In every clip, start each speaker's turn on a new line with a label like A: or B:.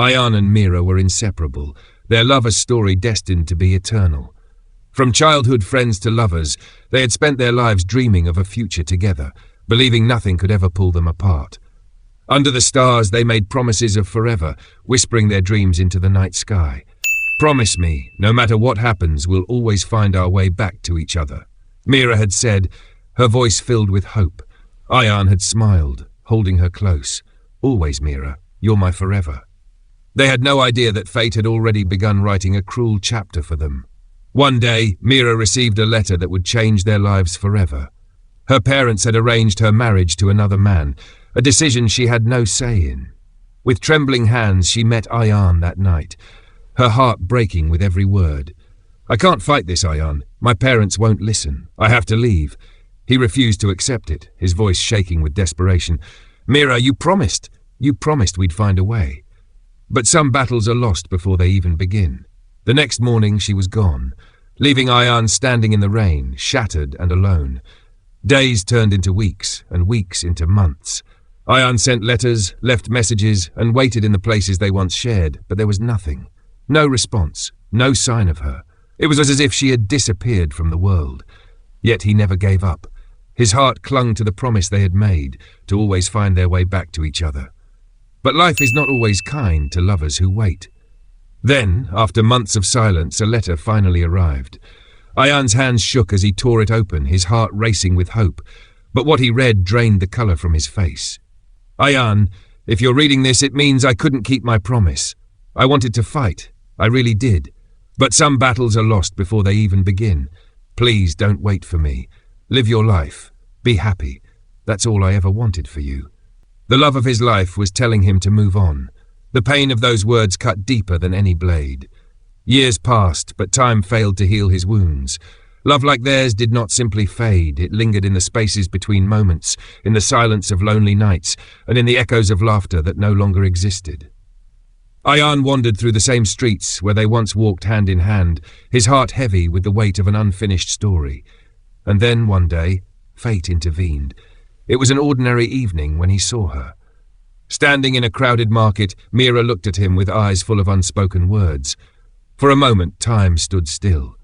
A: Ayaan and Mira were inseparable, their lover's story destined to be eternal. From childhood friends to lovers, they had spent their lives dreaming of a future together, believing nothing could ever pull them apart. Under the stars, they made promises of forever, whispering their dreams into the night sky. "Promise me, no matter what happens, we'll always find our way back to each other," Mira had said, her voice filled with hope. Ayaan had smiled, holding her close. "Always, Mira, you're my forever." They had no idea that fate had already begun writing a cruel chapter for them. One day, Mira received a letter that would change their lives forever. Her parents had arranged her marriage to another man, a decision she had no say in. With trembling hands, she met Ayaan that night, her heart breaking with every word. "I can't fight this, Ayaan. My parents won't listen. I have to leave." He refused to accept it, his voice shaking with desperation. "Mira, you promised we'd find a way." But some battles are lost before they even begin. The next morning she was gone, leaving Ayaan standing in the rain, shattered and alone. Days turned into weeks, and weeks into months. Ayaan sent letters, left messages, and waited in the places they once shared, but there was nothing. No response, no sign of her. It was as if she had disappeared from the world. Yet he never gave up. His heart clung to the promise they had made, to always find their way back to each other. But life is not always kind to lovers who wait. Then, after months of silence, a letter finally arrived. Ayaan's hands shook as he tore it open, his heart racing with hope, but what he read drained the colour from his face. "Ayaan, if you're reading this, it means I couldn't keep my promise. I wanted to fight, I really did. But some battles are lost before they even begin. Please don't wait for me. Live your life. Be happy. That's all I ever wanted for you." The love of his life was telling him to move on. The pain of those words cut deeper than any blade. Years passed, but time failed to heal his wounds. Love like theirs did not simply fade, it lingered in the spaces between moments, in the silence of lonely nights, and in the echoes of laughter that no longer existed. Ayaan wandered through the same streets where they once walked hand in hand, his heart heavy with the weight of an unfinished story. And then, one day, fate intervened. It was an ordinary evening when he saw her. Standing in a crowded market, Mira looked at him with eyes full of unspoken words. For a moment, time stood still.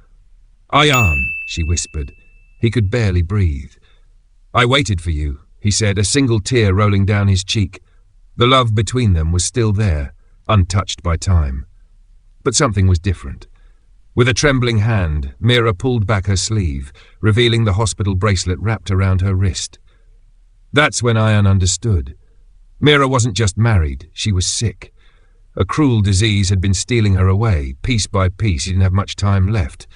A: "Ayaan," she whispered. He could barely breathe. "I waited for you," he said, a single tear rolling down his cheek. The love between them was still there, untouched by time. But something was different. With a trembling hand, Mira pulled back her sleeve, revealing the hospital bracelet wrapped around her wrist. That's when Ayaan understood. Mira wasn't just married, she was sick. A cruel disease had been stealing her away, piece by piece. She didn't have much time left.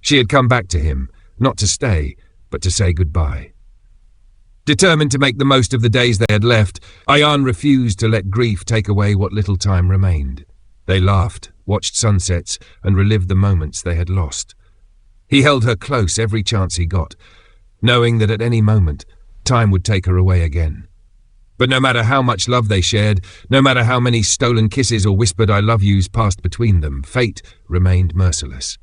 A: She had come back to him, not to stay, but to say goodbye. Determined to make the most of the days they had left, Ayaan refused to let grief take away what little time remained. They laughed, watched sunsets, and relived the moments they had lost. He held her close every chance he got, knowing that at any moment, time would take her away again. But no matter how much love they shared, no matter how many stolen kisses or whispered "I love yous" passed between them, fate remained merciless.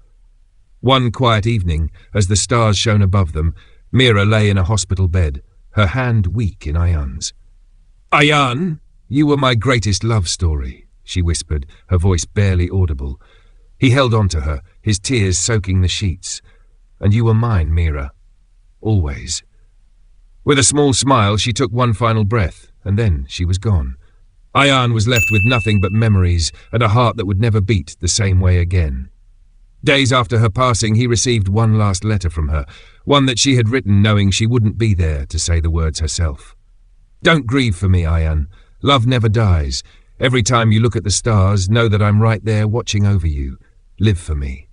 A: One quiet evening, as the stars shone above them, Mira lay in a hospital bed, her hand weak in Ayaan's. "Ayaan, you were my greatest love story," she whispered, her voice barely audible. He held on to her, his tears soaking the sheets. "And you were mine, Mira. Always." With a small smile, she took one final breath, and then she was gone. Ayaan was left with nothing but memories and a heart that would never beat the same way again. Days after her passing, he received one last letter from her, one that she had written knowing she wouldn't be there to say the words herself. "Don't grieve for me, Ayaan. Love never dies. Every time you look at the stars, know that I'm right there watching over you. Live for me."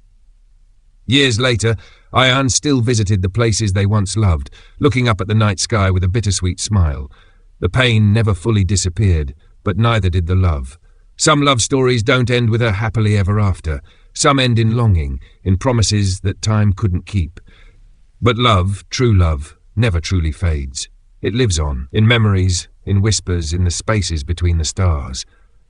A: Years later, Ayaan still visited the places they once loved, looking up at the night sky with a bittersweet smile. The pain never fully disappeared, but neither did the love. Some love stories don't end with a happily ever after. Some end in longing, in promises that time couldn't keep. But love, true love, never truly fades. It lives on, in memories, in whispers, in the spaces between the stars.